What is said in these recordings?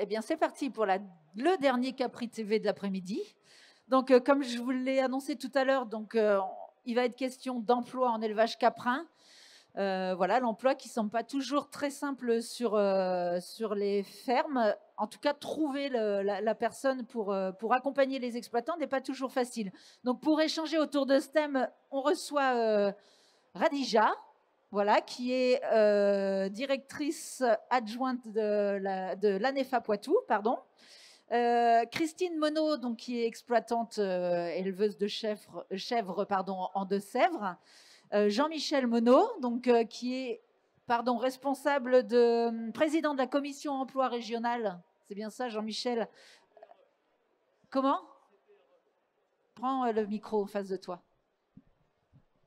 bien, c'est parti pour le dernier Capri TV de l'après-midi. Donc, comme je vous l'ai annoncé tout à l'heure, il va être question d'emploi en élevage caprin. Voilà, l'emploi qui ne semble pas toujours très simple sur les fermes. En tout cas, trouver la personne pour accompagner les exploitants n'est pas toujours facile. Donc, pour échanger autour de ce thème, on reçoit Radija, voilà, qui est directrice adjointe de l'ANEFA Poitou, pardon. Christine Monod, donc, qui est exploitante éleveuse de chèvres en Deux-Sèvres. Jean-Michel Monod, donc, qui est responsable président de la commission emploi régionale. C'est bien ça, Jean-Michel? Comment? Prends le micro en face de toi.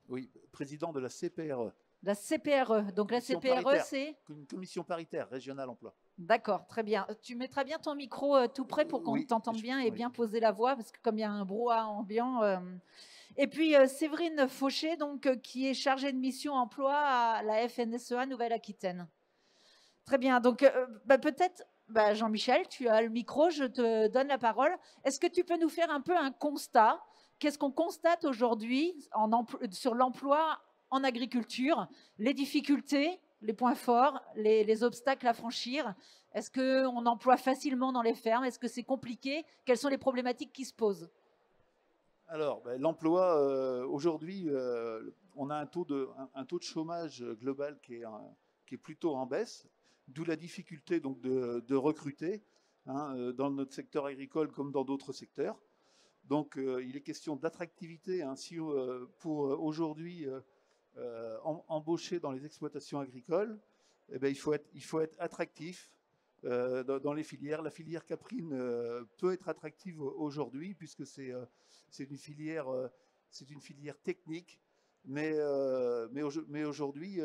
Oui, président de la CPRE. La CPRE. Donc la CPRE, c'est une commission paritaire régionale emploi. D'accord, très bien. Tu mettras bien ton micro tout près pour qu'on t'entende bien et bien poser la voix, parce que comme il y a un brouhaha ambiant. Et puis Séverine Fauché, donc, qui est chargée de mission emploi à la FNSEA Nouvelle-Aquitaine. Très bien. Donc peut-être, Jean-Michel, tu as le micro, je te donne la parole. Est-ce que tu peux nous faire un peu un constat? Qu'est-ce qu'on constate aujourd'hui sur l'emploi en agriculture? Les difficultés, les points forts, les obstacles à franchir? Est-ce qu'on emploie facilement dans les fermes? Est-ce que c'est compliqué? Quelles sont les problématiques qui se posent? Alors, l'emploi, aujourd'hui, on a un taux de chômage global qui est plutôt en baisse, d'où la difficulté donc, de recruter dans notre secteur agricole comme dans d'autres secteurs. Donc, il est question d'attractivité. Pour aujourd'hui embaucher dans les exploitations agricoles, il faut être attractif dans les filières. La filière caprine peut être attractive aujourd'hui puisque c'est une filière technique, mais aujourd'hui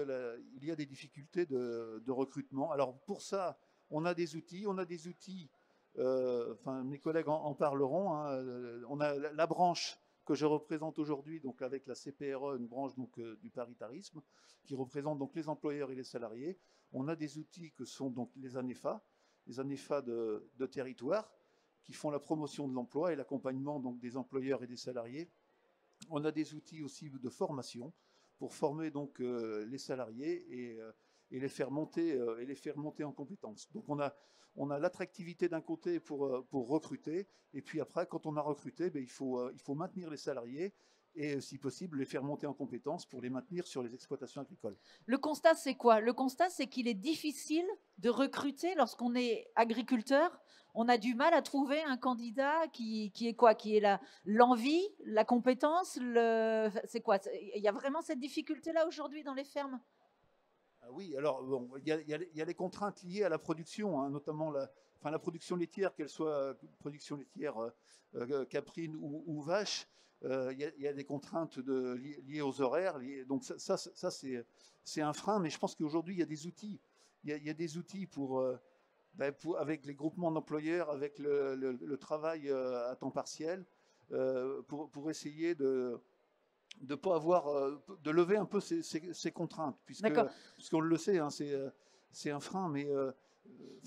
il y a des difficultés de recrutement. Alors pour ça, on a des outils. Mes collègues en parleront. On a la branche que je représente aujourd'hui, donc avec la CPRE, une branche donc, du paritarisme, qui représente donc les employeurs et les salariés. On a des outils que sont donc les ANEFA de territoire, qui font la promotion de l'emploi et l'accompagnement donc des employeurs et des salariés. On a des outils aussi de formation pour former donc les salariés et les faire monter en compétences. Donc on a l'attractivité d'un côté pour recruter, et puis après, quand on a recruté, il faut maintenir les salariés et, si possible, les faire monter en compétences pour les maintenir sur les exploitations agricoles. Le constat, c'est quoi? Le constat, c'est qu'il est difficile de recruter lorsqu'on est agriculteur. On a du mal à trouver un candidat qui est quoi? Qui est l'envie, la compétence, c'est quoi? Il y a vraiment cette difficulté-là aujourd'hui dans les fermes? Oui, alors bon, il y a les contraintes liées à la production, notamment la production laitière, qu'elle soit production laitière caprine ou vache. Il y a des contraintes liées aux horaires. Donc ça c'est un frein, mais je pense qu'aujourd'hui il y a des outils. Il y a des outils avec les groupements d'employeurs, avec le travail à temps partiel, pour essayer de pas avoir, de lever un peu ces contraintes, puisqu'on le sait, c'est un frein, mais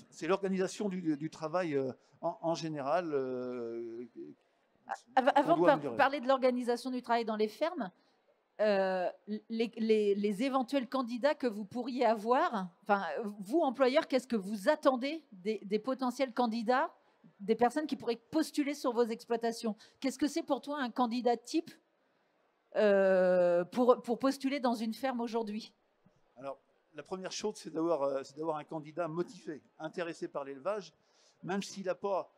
c'est l'organisation du travail en général. Avant de parler de l'organisation du travail dans les fermes, les éventuels candidats que vous pourriez avoir, enfin, vous, employeurs, qu'est-ce que vous attendez des potentiels candidats, des personnes qui pourraient postuler sur vos exploitations? Qu'est-ce que c'est pour toi un candidat type pour postuler dans une ferme aujourd'hui? Alors, la première chose, c'est d'avoir un candidat motivé, intéressé par l'élevage, même s'il n'a pas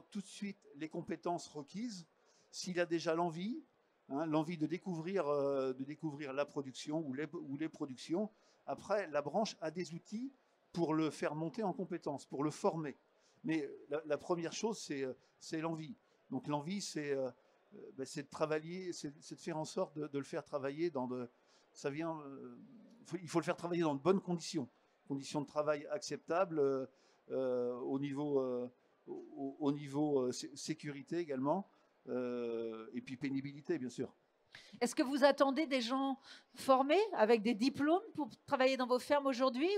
tout de suite les compétences requises, s'il a déjà l'envie de découvrir la production ou les productions. Après, la branche a des outils pour le faire monter en compétences, pour le former. Mais la première chose, c'est l'envie. Donc l'envie, c'est de travailler, c'est de faire en sorte de le faire travailler il faut le faire travailler dans de bonnes conditions de travail acceptables, au niveau sécurité également, et puis pénibilité, bien sûr. Est-ce que vous attendez des gens formés avec des diplômes pour travailler dans vos fermes aujourd'hui,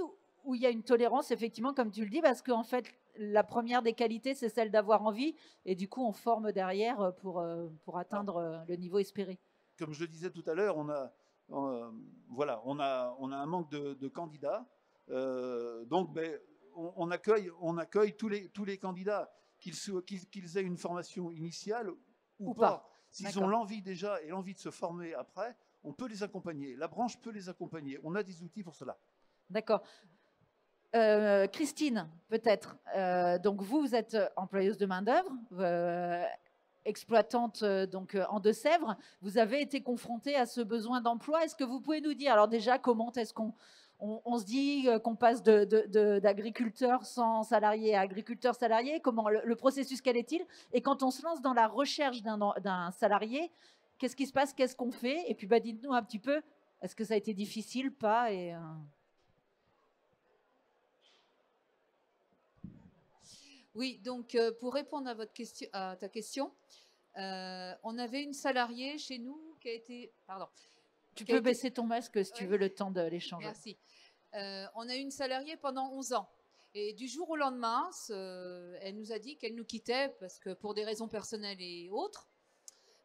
ou il y a une tolérance, effectivement, comme tu le dis, parce qu'en fait, la première des qualités, c'est celle d'avoir envie, et du coup, on forme derrière pour atteindre le niveau espéré. Comme je le disais tout à l'heure, voilà, on a un manque de candidats. Donc, ben, on accueille tous les candidats, qu'ils aient une formation initiale ou pas. S'ils ont l'envie déjà et l'envie de se former après, on peut les accompagner. La branche peut les accompagner. On a des outils pour cela. D'accord. Christine, peut-être. Donc vous êtes employeuse de main-d'œuvre, exploitante donc en Deux-Sèvres. Vous avez été confrontée à ce besoin d'emploi. Est-ce que vous pouvez nous dire, alors déjà, comment est-ce qu'on se dit qu'on passe d'agriculteur sans salarié à agriculteur salarié? Comment le processus, quel est-il? Et quand on se lance dans la recherche d'un salarié, qu'est-ce qui se passe? Qu'est-ce qu'on fait? Et puis dites-nous un petit peu, est-ce que ça a été difficile, pas? Oui, donc pour répondre à ta question, on avait une salariée chez nous qui a été... Pardon. Tu peux baisser ton masque si tu veux le temps de l'échanger. Merci. On a eu une salariée pendant 11 ans. Et du jour au lendemain, elle nous a dit qu'elle nous quittait parce que pour des raisons personnelles et autres.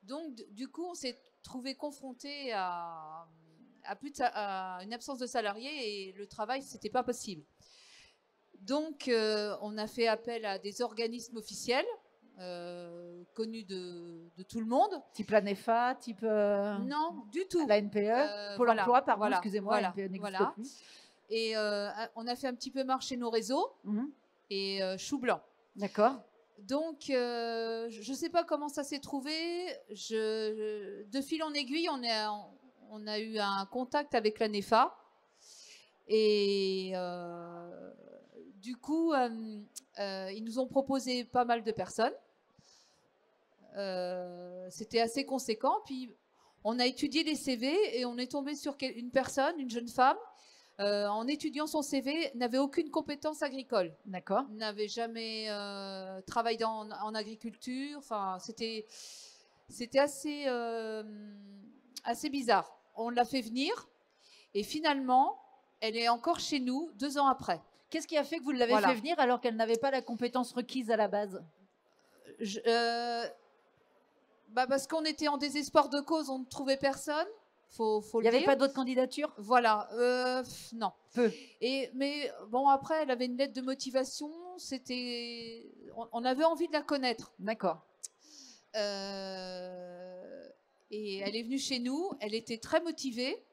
Donc, du coup, on s'est trouvé confronté à une absence de salariés et le travail, c'était pas possible. Donc, on a fait appel à des organismes officiels connus de tout le monde. Type l'ANEFA, type... Non, du tout. La NPE, Pôle emploi, pardon, excusez-moi, la NPE n'existe plus. Et on a fait un petit peu marcher nos réseaux et chou blanc. D'accord. Donc, je ne sais pas comment ça s'est trouvé. De fil en aiguille, on a eu un contact avec l'ANEFA. Et du coup, ils nous ont proposé pas mal de personnes. C'était assez conséquent. Puis, on a étudié les CV et on est tombé sur une personne, une jeune femme, en étudiant son CV, n'avait aucune compétence agricole. D'accord. N'avait jamais travaillé en agriculture. Enfin, c'était assez, assez bizarre. On l'a fait venir et finalement, elle est encore chez nous 2 ans après. Qu'est-ce qui a fait que vous l'avez fait venir alors qu'elle n'avait pas la compétence requise à la base? Parce qu'on était en désespoir de cause, on ne trouvait personne. Il n'y avait pas d'autres candidatures? Voilà, non. Peu. Mais bon, après, elle avait une lettre de motivation. On avait envie de la connaître. D'accord. Et elle est venue chez nous. Elle était très motivée.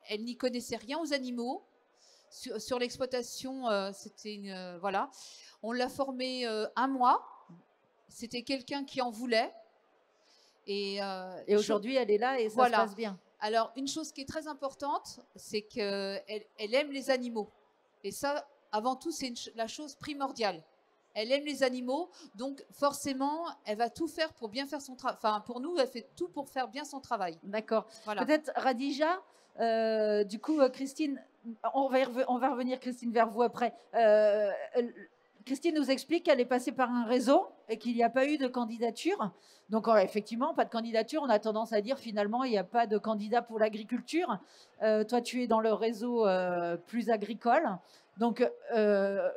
Elle n'y connaissait rien aux animaux. Sur l'exploitation, voilà. On l'a formée 1 mois. C'était quelqu'un qui en voulait. Et aujourd'hui, elle est là et ça se passe bien. Alors, une chose qui est très importante, c'est qu'elle aime les animaux. Et ça, avant tout, c'est la chose primordiale. Elle aime les animaux, donc forcément, elle va tout faire pour bien faire son travail. Enfin, pour nous, elle fait tout pour faire bien son travail. D'accord. Voilà. Peut-être Radija, du coup, Christine, on va revenir, Christine, vers vous après. Christine nous explique qu'elle est passée par un réseau et qu'il n'y a pas eu de candidature. Donc, effectivement, pas de candidature. On a tendance à dire, finalement, il n'y a pas de candidat pour l'agriculture. Toi, tu es dans le réseau plus agricole. Donc,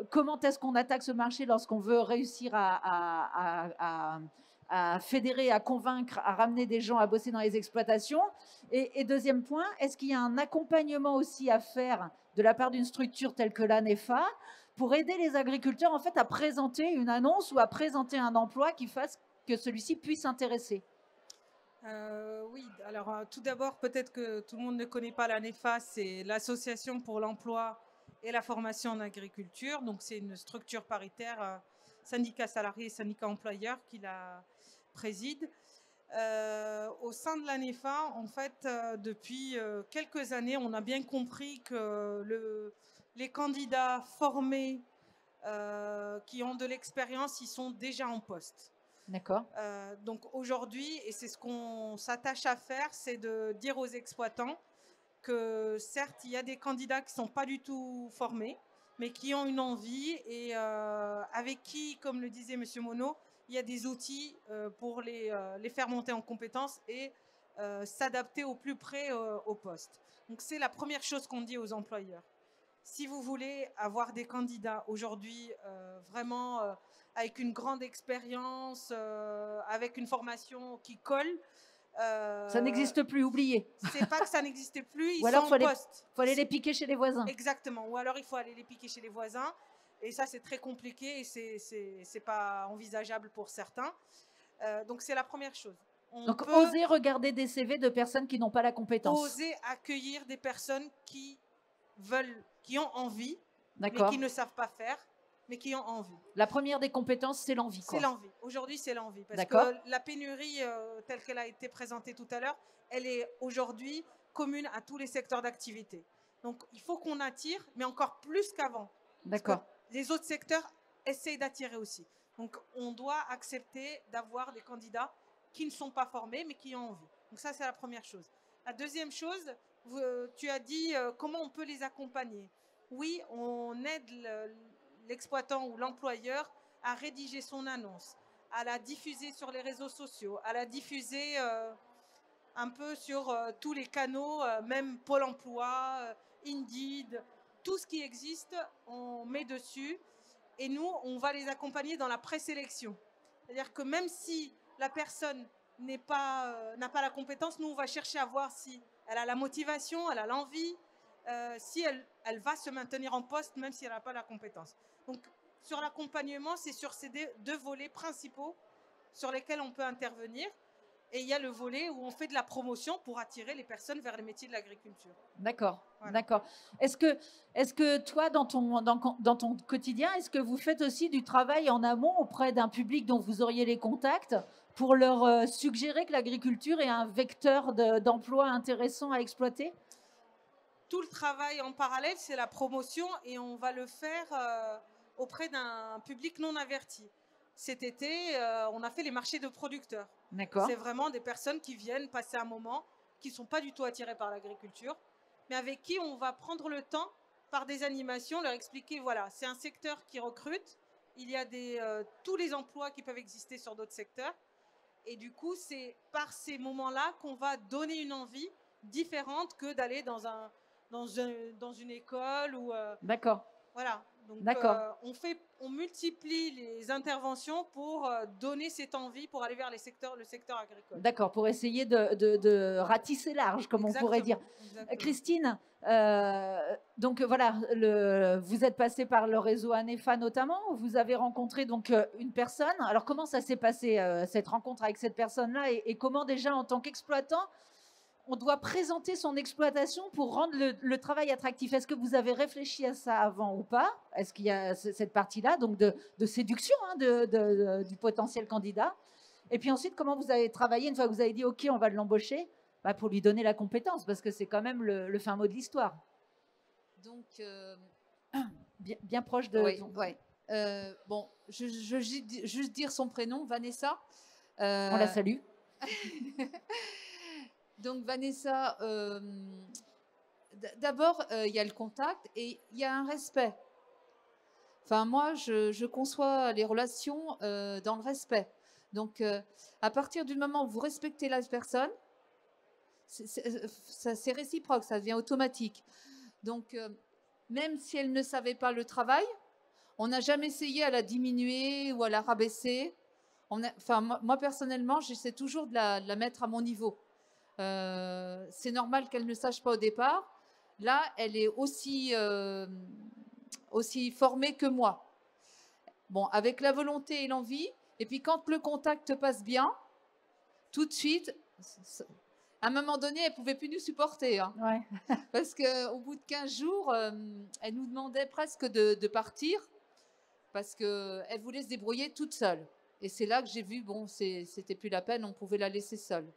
comment est-ce qu'on attaque ce marché lorsqu'on veut réussir à fédérer, à convaincre, à ramener des gens à bosser dans les exploitations? Et deuxième point, est-ce qu'il y a un accompagnement aussi à faire de la part d'une structure telle que l'ANEFA pour aider les agriculteurs en fait à présenter une annonce ou à présenter un emploi qui fasse que celui-ci puisse intéresser? Oui, alors tout d'abord, peut-être que tout le monde ne connaît pas l'ANEFA, c'est l'Association pour l'emploi et la formation en agriculture. Donc c'est une structure paritaire, syndicat salarié, syndicat employeur qui la préside. Au sein de l'ANEFA, en fait, depuis quelques années, on a bien compris que les candidats formés qui ont de l'expérience, ils sont déjà en poste. D'accord. Donc aujourd'hui, et c'est ce qu'on s'attache à faire, c'est de dire aux exploitants que certes, il y a des candidats qui ne sont pas du tout formés, mais qui ont une envie et avec qui, comme le disait M. Monod, il y a des outils pour les faire monter en compétences et s'adapter au plus près au poste. Donc c'est la première chose qu'on dit aux employeurs. si vous voulez avoir des candidats aujourd'hui vraiment avec une grande expérience, avec une formation qui colle, Ça n'existe plus, oubliez. c'est pas que ça n'existait plus, ils Ou alors, sont en poste. faut aller les piquer chez les voisins. Exactement. Ou alors, il faut aller les piquer chez les voisins. Et ça, c'est très compliqué et c'est pas envisageable pour certains. Donc, c'est la première chose. Donc, oser regarder des CV de personnes qui n'ont pas la compétence. Oser accueillir des personnes qui veulent, qui ont envie, mais qui ne savent pas faire, mais qui ont envie. La première des compétences, c'est l'envie. C'est l'envie. Aujourd'hui, c'est l'envie. Parce que la pénurie, telle qu'elle a été présentée tout à l'heure, elle est aujourd'hui commune à tous les secteurs d'activité. Donc, il faut qu'on attire, mais encore plus qu'avant. D'accord. Les autres secteurs essayent d'attirer aussi. Donc, on doit accepter d'avoir des candidats qui ne sont pas formés, mais qui ont envie. Donc, ça, c'est la première chose. La deuxième chose, tu as dit comment on peut les accompagner. Oui, on aide l'exploitant ou l'employeur à rédiger son annonce, à la diffuser sur les réseaux sociaux, à la diffuser un peu sur tous les canaux, même Pôle emploi, Indeed, tout ce qui existe, on met dessus. Et nous, on va les accompagner dans la présélection. C'est-à-dire que même si la personne n'a pas la compétence, nous, on va chercher à voir si elle a la motivation, elle a l'envie, si elle va se maintenir en poste, même si elle n'a pas la compétence. Donc, sur l'accompagnement, c'est sur ces deux volets principaux sur lesquels on peut intervenir. Et il y a le volet où on fait de la promotion pour attirer les personnes vers les métiers de l'agriculture. D'accord, voilà. D'accord. Est-ce que toi, dans ton quotidien, est-ce que vous faites aussi du travail en amont auprès d'un public dont vous auriez les contacts pour leur suggérer que l'agriculture est un vecteur d'emploi intéressant à exploiter? Tout le travail en parallèle, c'est la promotion et on va le faire auprès d'un public non averti. Cet été, on a fait les marchés de producteurs. C'est vraiment des personnes qui viennent passer un moment, qui ne sont pas du tout attirées par l'agriculture, mais avec qui on va prendre le temps, par des animations, leur expliquer, voilà, c'est un secteur qui recrute, il y a tous les emplois qui peuvent exister sur d'autres secteurs, et du coup, c'est par ces moments-là qu'on va donner une envie différente que d'aller dans une école ou... D'accord. Voilà. Donc, on multiplie les interventions pour donner cette envie pour aller vers le secteur agricole. D'accord, pour essayer de ratisser large, comme on pourrait dire. Exactement. Christine, donc voilà, vous êtes passée par le réseau ANEFA notamment. Vous avez rencontré donc une personne. Alors comment ça s'est passé cette rencontre avec cette personne-là et comment déjà en tant qu'exploitant on doit présenter son exploitation pour rendre le travail attractif? Est-ce que vous avez réfléchi à ça avant ou pas? Est-ce qu'il y a cette partie-là, donc de séduction du potentiel candidat? Et puis ensuite, comment vous avez travaillé une fois que vous avez dit « Ok, on va l'embaucher » pour lui donner la compétence, parce que c'est quand même le fin mot de l'histoire. Donc, bien proche de... Oui, ouais. Bon, je juste dire son prénom, Vanessa. On la salue. Donc Vanessa, d'abord, il y a le contact et il y a un respect. Enfin, moi, je conçois les relations dans le respect. Donc, à partir du moment où vous respectez la personne, c'est réciproque, ça devient automatique. Donc, même si elle ne savait pas le travail, on n'a jamais essayé à la diminuer ou à la rabaisser. Moi, personnellement, j'essaie toujours de la mettre à mon niveau. C'est normal qu'elle ne sache pas au départ. Là, elle est aussi formée que moi. Bon, avec la volonté et l'envie. Et puis, quand le contact passe bien, tout de suite, à un moment donné, elle ne pouvait plus nous supporter. Hein. Ouais. Parce qu'au bout de 15 jours, elle nous demandait presque de partir parce qu'elle voulait se débrouiller toute seule. Et c'est là que j'ai vu, bon, c'était plus la peine, on pouvait la laisser seule.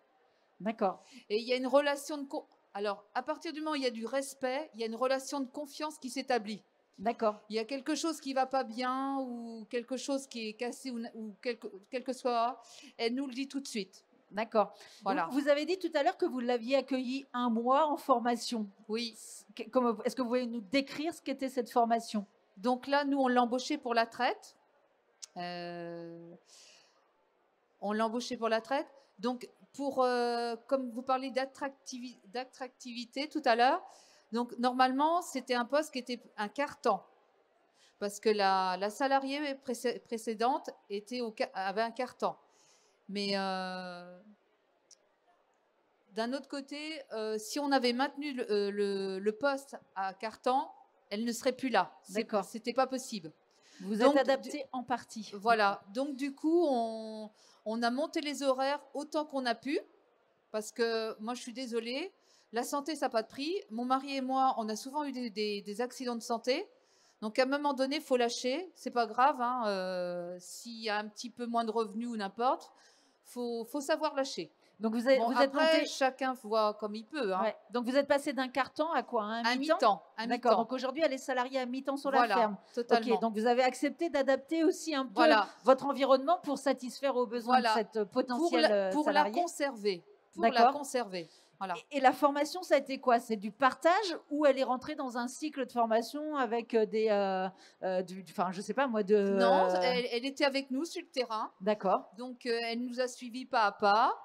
D'accord. Et il y a une relation de... Alors, à partir du moment où il y a du respect, il y a une relation de confiance qui s'établit. D'accord. Il y a quelque chose qui ne va pas bien ou quelque chose qui est cassé ou quel que soit, elle nous le dit tout de suite. D'accord. Voilà. Vous avez dit tout à l'heure que vous l'aviez accueilli 1 mois en formation. Oui. Est-ce que vous pouvez nous décrire ce qu'était cette formation? Donc là, nous, on l'a embauché pour la traite. Donc, comme vous parlez d'attractivité tout à l'heure, Donc, normalement, c'était un poste qui était un quart-temps. Parce que la salariée précédente avait un quart-temps. Mais d'un autre côté, si on avait maintenu le poste à quart-temps, elle ne serait plus là. D'accord. C'était pas possible. Vous Donc, êtes adapté en partie. Voilà. Donc, du coup, on a monté les horaires autant qu'on a pu. Parce que moi, je suis désolée, la santé, ça n'a pas de prix. Mon mari et moi, on a souvent eu des accidents de santé. Donc, à un moment donné, il faut lâcher. C'est pas grave. Hein, s'il y a un petit peu moins de revenus ou n'importe, faut savoir lâcher. Donc, vous êtes après, monté... chacun voit comme il peut. Hein. Ouais. Donc, vous êtes passé d'un quart-temps à quoi? Un mi-temps? D'accord. Donc, aujourd'hui, elle est salariée à mi-temps sur la ferme. Totalement. Ok. Donc, vous avez accepté d'adapter aussi un peu votre environnement pour satisfaire aux besoins de cette potentielle salariée. Pour la conserver. Pour la conserver. Voilà. Et la formation, ça a été quoi? C'est du partage ou elle est rentrée dans un cycle de formation avec enfin, je sais pas moi, Non, elle était avec nous sur le terrain. D'accord. Donc, elle nous a suivis pas à pas,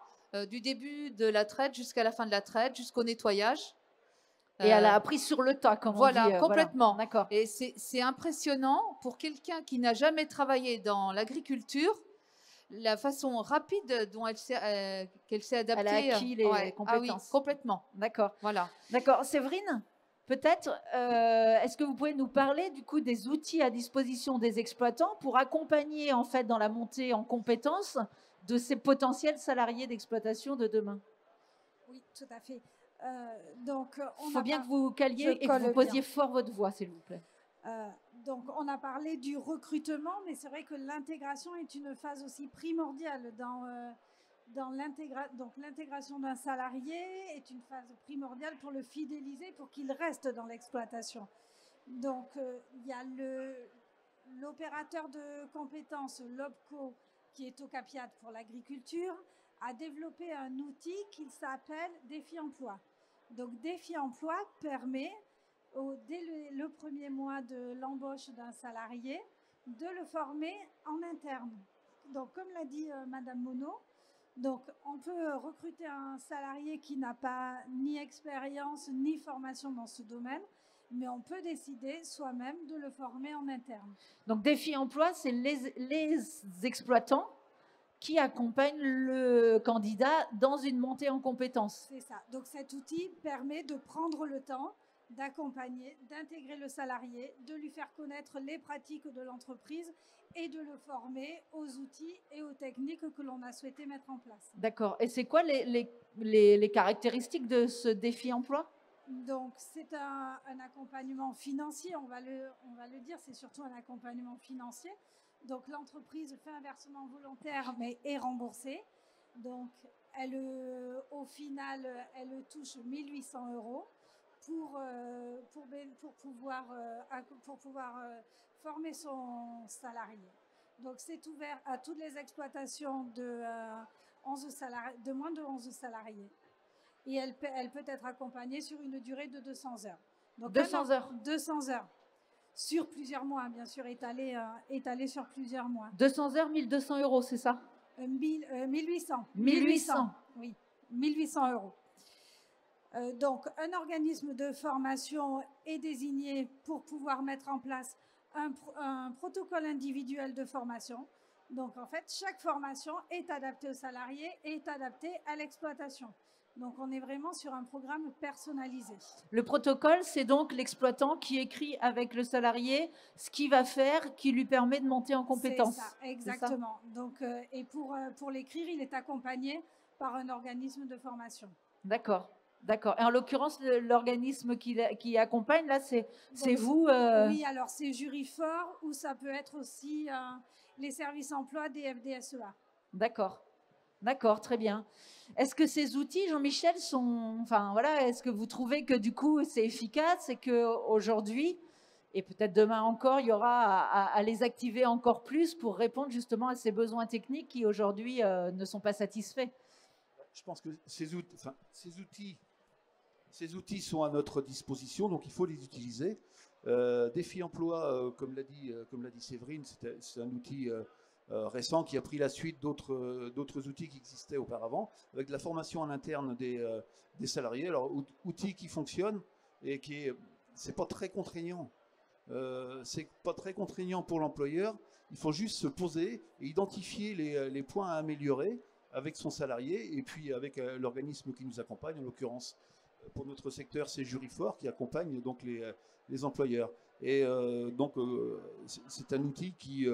du début de la traite jusqu'à la fin de la traite, jusqu'au nettoyage. Et elle a appris sur le tas, comme on dit. Voilà, complètement. Voilà. D'accord. Et c'est impressionnant pour quelqu'un qui n'a jamais travaillé dans l'agriculture. La façon rapide dont qu'elle s'est adaptée. Elle a acquis les compétences. Ah oui, complètement. D'accord. Voilà. D'accord. Séverine, peut-être, est-ce que vous pouvez nous parler du coup des outils à disposition des exploitants pour accompagner en fait dans la montée en compétences de ces potentiels salariés d'exploitation de demain? Oui, tout à fait. Il faut bien que vous caliez et que vous posiez fort votre voix, s'il vous plaît. Donc, on a parlé du recrutement, mais c'est vrai que l'intégration est une phase aussi primordiale dans l'intégration d'un salarié est une phase primordiale pour le fidéliser, pour qu'il reste dans l'exploitation. Donc, il y a l'opérateur de compétences, l'OPCO, qui est au CAPIAT pour l'agriculture, a développé un outil qui s'appelle Défi Emploi. Donc, Défi Emploi permet dès le premier mois de l'embauche d'un salarié, de le former en interne. Donc, comme l'a dit Madame Monod, donc on peut recruter un salarié qui n'a pas ni expérience ni formation dans ce domaine, mais on peut décider soi-même de le former en interne. Donc, Défi Emploi, c'est les exploitants qui accompagnent le candidat dans une montée en compétences. C'est ça. Donc, cet outil permet de prendre le temps d'accompagner, d'intégrer le salarié, de lui faire connaître les pratiques de l'entreprise et de le former aux outils et aux techniques que l'on a souhaité mettre en place. D'accord. Et c'est quoi les caractéristiques de ce défi emploi? Donc, c'est un accompagnement financier, on va le dire, c'est surtout un accompagnement financier. Donc, l'entreprise fait un versement volontaire, mais est remboursée. Donc, au final, elle touche 1 800 € pour pouvoir former son salarié. Donc, c'est ouvert à toutes les exploitations de moins de 11 salariés. Et elle peut être accompagnée sur une durée de 200 heures. Donc, 200 heures 200 heures. Sur plusieurs mois, bien sûr, étalé sur plusieurs mois. 200 heures, 1 200 €, c'est ça? 1800. 1800. Oui, 1 800 €. Donc, un organisme de formation est désigné pour pouvoir mettre en place un protocole individuel de formation. Donc, en fait, chaque formation est adaptée aux salariés et est adaptée à l'exploitation. Donc, on est vraiment sur un programme personnalisé. Le protocole, c'est donc l'exploitant qui écrit avec le salarié ce qu'il va faire, qui lui permet de monter en compétence. C'est ça, exactement. Donc, et pour l'écrire, il est accompagné par un organisme de formation. D'accord. D'accord. Et en l'occurrence, l'organisme qui accompagne, là, c'est vous Oui, alors c'est Jurifort ou ça peut être aussi les services emploi des FDSEA. D'accord. D'accord, très bien. Est-ce que ces outils, Jean-Michel, est-ce que vous trouvez que du coup, c'est efficace et qu'aujourd'hui, et peut-être demain encore, il y aura à les activer encore plus pour répondre justement à ces besoins techniques qui aujourd'hui ne sont pas satisfaits? Je pense que ces outils sont à notre disposition, donc il faut les utiliser. Défi Emploi, comme l'a dit Séverine, c'est un outil récent qui a pris la suite d'autres outils qui existaient auparavant, avec de la formation en interne des salariés. Alors, outils qui fonctionnent, et c'est pas très contraignant. C'est pas très contraignant pour l'employeur. Il faut juste se poser et identifier les points à améliorer avec son salarié et puis avec l'organisme qui nous accompagne. En l'occurrence, pour notre secteur, c'est Jurifort qui accompagne donc les employeurs. Et donc, c'est un outil qui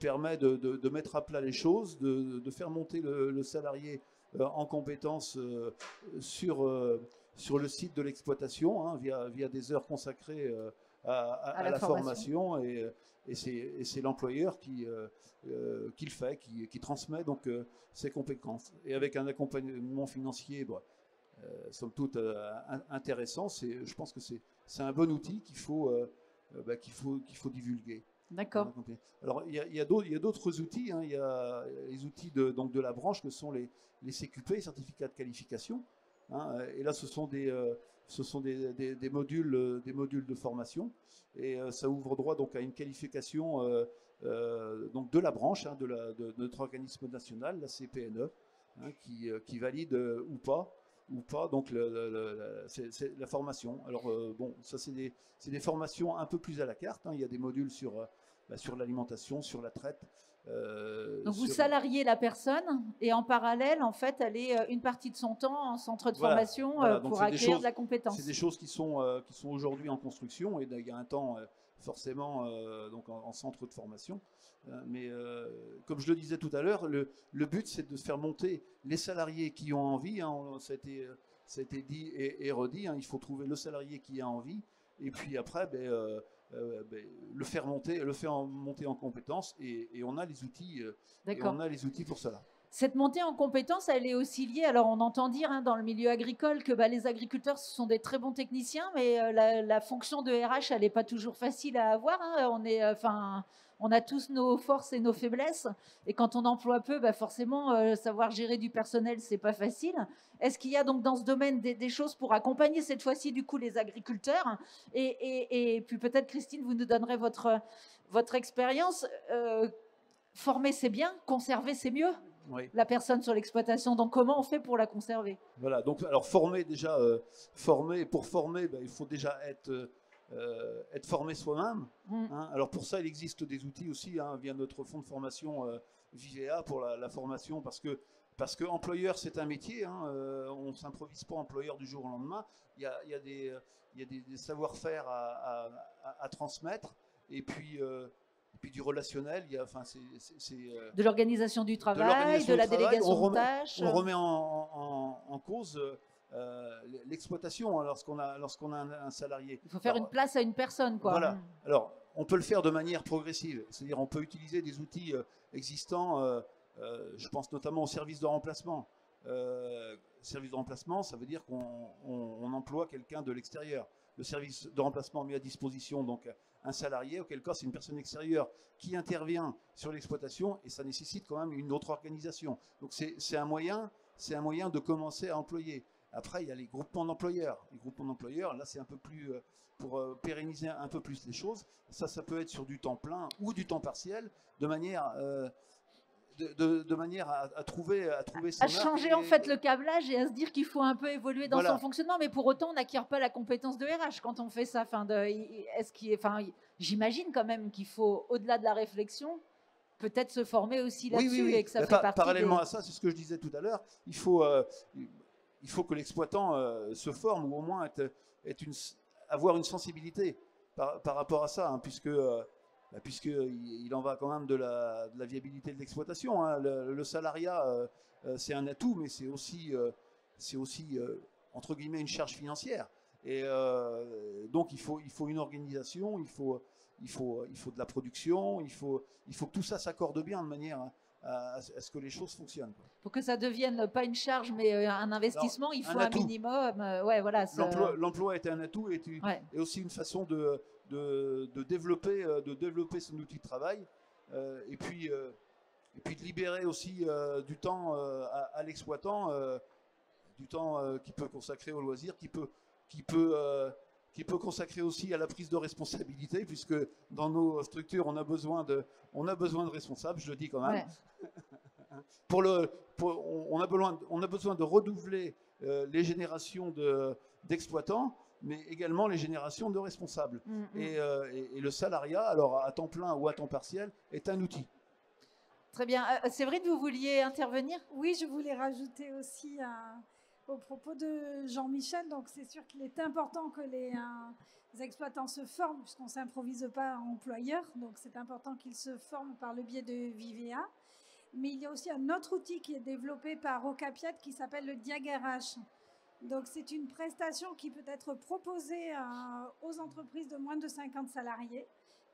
permet de mettre à plat les choses, de faire monter le salarié en compétence sur le site de l'exploitation, hein, via des heures consacrées à la formation. Et c'est l'employeur qui le fait, qui transmet donc ses compétences. Et avec un accompagnement financier, somme toute intéressant, je pense que c'est un bon outil qu'il faut divulguer. D'accord. Alors, il y a d'autres outils. Hein. Il y a les outils de la branche que sont les CQP, certificats de qualification. Hein. Et là, ce sont des modules de formation. Et ça ouvre droit donc à une qualification donc de la branche, hein, de notre organisme national, la CPNE, hein, qui valide ou pas donc la formation. Alors bon, ça c'est des formations un peu plus à la carte, hein. Il y a des modules sur l'alimentation, sur la traite. Donc vous salariez la personne et en parallèle, en fait, elle est une partie de son temps en centre de formation pour acquérir de la compétence. C'est des choses qui sont aujourd'hui en construction et il y a un temps forcément donc en centre de formation. Mais comme je le disais tout à l'heure, le but c'est de faire monter les salariés qui ont envie. Hein, ça a été dit et redit. Hein, il faut trouver le salarié qui a envie et puis après, le faire monter en compétences et on a les outils. On a les outils pour cela. Cette montée en compétences, elle est aussi liée. Alors, on entend dire dans le milieu agricole que les agriculteurs, ce sont des très bons techniciens, mais la fonction de RH, elle n'est pas toujours facile à avoir. Hein. On a tous nos forces et nos faiblesses. Et quand on emploie peu, forcément, savoir gérer du personnel, c'est pas facile. Est-ce qu'il y a donc dans ce domaine des choses pour accompagner cette fois-ci, du coup, les agriculteurs et puis peut-être, Christine, vous nous donnerez votre expérience. Former, c'est bien. Conserver, c'est mieux. Oui. La personne sur l'exploitation. Donc, comment on fait pour la conserver? Voilà. Donc, alors former déjà, pour former, il faut déjà être formé soi-même. Hein. Alors pour ça, il existe des outils aussi, hein, via notre fonds de formation Vivea pour la formation, parce que employeur, c'est un métier. Hein, on ne s'improvise pas employeur du jour au lendemain. Il y a des savoir-faire à transmettre. Et puis du relationnel, de l'organisation du travail, de la délégation de tâches. On remet en cause l'exploitation, hein, lorsqu'on a un salarié. Il faut faire une place à une personne, quoi. Voilà. Alors, on peut le faire de manière progressive, c'est-à-dire on peut utiliser des outils existants. Je pense notamment au service de remplacement. Service de remplacement, ça veut dire qu'on emploie quelqu'un de l'extérieur. Le service de remplacement met à disposition donc un salarié, auquel cas c'est une personne extérieure qui intervient sur l'exploitation et ça nécessite quand même une autre organisation. Donc c'est un moyen de commencer à employer. Après, il y a les groupements d'employeurs. Les groupements d'employeurs, là c'est un peu plus pour pérenniser un peu plus les choses. Ça peut être sur du temps plein ou du temps partiel, de manière à trouver son à changer en fait le câblage et à se dire qu'il faut un peu évoluer dans son fonctionnement, mais pour autant on n'acquiert pas la compétence de RH quand on fait ça. J'imagine quand même qu'il faut, au-delà de la réflexion, peut-être se former aussi là-dessus et que ça fait partie. Parallèlement à ça, c'est ce que je disais tout à l'heure, il faut que l'exploitant se forme ou au moins avoir une sensibilité par rapport à ça, hein, puisqu'il en va quand même de la viabilité de l'exploitation. Hein. Le salariat, c'est un atout, mais c'est aussi entre guillemets, une charge financière. Et donc, il faut une organisation, il faut de la production, il faut que tout ça s'accorde bien de manière à ce que les choses fonctionnent. Pour que ça devienne pas une charge, mais un investissement, il faut un minimum. L'emploi est un atout et aussi une façon de développer son outil de travail et puis de libérer aussi du temps à l'exploitant, du temps qu'il peut consacrer au loisir, qui peut consacrer aussi à la prise de responsabilité, puisque dans nos structures on a besoin de responsables, je le dis quand même. Ouais. On a besoin de renouveler les générations d'exploitants. mais également les générations de responsables. Mm, mm. Et le salariat, alors à temps plein ou à temps partiel, est un outil. Très bien. Séverine, vous vouliez intervenir? Oui, je voulais rajouter aussi au propos de Jean-Michel. Donc, c'est sûr qu'il est important que les exploitants se forment, puisqu'on ne s'improvise pas employeur. Donc, c'est important qu'ils se forment par le biais de Vivea. Mais il y a aussi un autre outil qui est développé par Ocapiat qui s'appelle le DiagRH. Donc, c'est une prestation qui peut être proposée aux entreprises de moins de 50 salariés,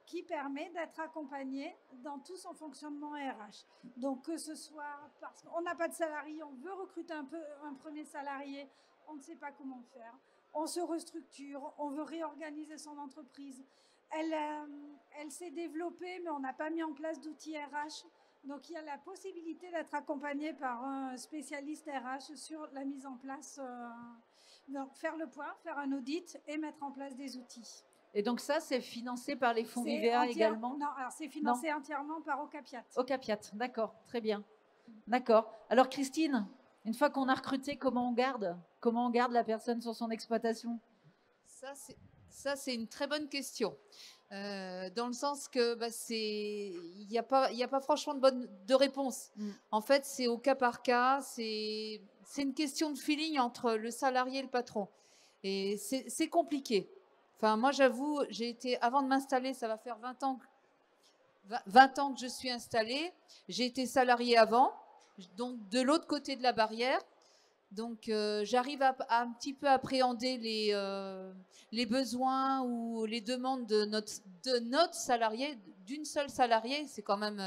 qui permet d'être accompagné dans tout son fonctionnement RH. Donc, que ce soit parce qu'on n'a pas de salarié, on veut recruter un premier salarié, on ne sait pas comment faire, on se restructure, on veut réorganiser son entreprise. Elle s'est développée, mais on n'a pas mis en place d'outils RH. Donc, il y a la possibilité d'être accompagné par un spécialiste RH sur la mise en place, donc faire le point, faire un audit et mettre en place des outils. Et donc ça, c'est financé par les fonds Vivea également? Non, alors c'est financé entièrement par Ocapiat. Ocapiat, d'accord, très bien. D'accord. Alors Christine, une fois qu'on a recruté, comment on garde la personne sur son exploitation? Ça, c'est une très bonne question. Dans le sens que il n'y a pas franchement de réponse. En fait, c'est au cas par cas. C'est une question de feeling entre le salarié et le patron. Et c'est compliqué. Enfin, moi, j'avoue, avant de m'installer, ça va faire 20 ans que je suis installée. J'ai été salariée avant, donc de l'autre côté de la barrière. Donc, j'arrive à un petit peu appréhender les besoins ou les demandes de notre salarié, d'une seule salariée. C'est quand même...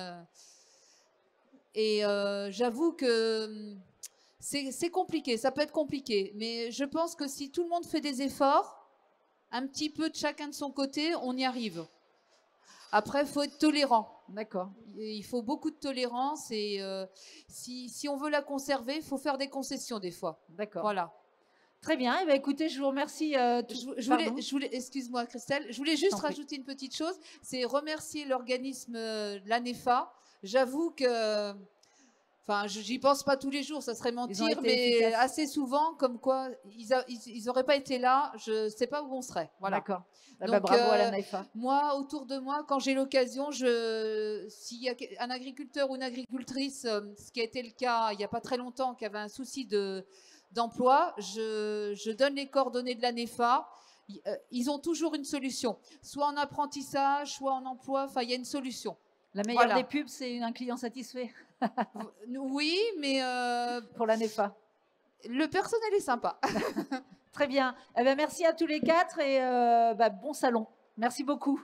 j'avoue que c'est compliqué, ça peut être compliqué. Mais je pense que si tout le monde fait des efforts, un petit peu de chacun de son côté, on y arrive. Après, il faut être tolérant. D'accord. Il faut beaucoup de tolérance et si on veut la conserver, il faut faire des concessions des fois. D'accord. Voilà. Très bien. Eh bien, écoutez, je vous remercie. Excuse-moi, Christelle. Je voulais juste rajouter une petite chose. C'est remercier l'organisme l'ANEFA. J'avoue que... Enfin, j'y pense pas tous les jours, ça serait mentir, mais efficaces. Assez souvent, comme quoi, ils n'auraient pas été là, je ne sais pas où on serait. Voilà. D'accord. Donc, bravo à l'ANEFA. Moi, autour de moi, quand j'ai l'occasion, s'il y a un agriculteur ou une agricultrice, ce qui a été le cas il n'y a pas très longtemps, qui avait un souci d'emploi, je donne les coordonnées de l'ANEFA. Ils ont toujours une solution, soit en apprentissage, soit en emploi, enfin, il y a une solution. La meilleure des pubs, c'est un client satisfait. Oui, mais... pour l'ANEFA. Le personnel est sympa. Très bien. Eh bien, merci à tous les quatre et bon salon. Merci beaucoup.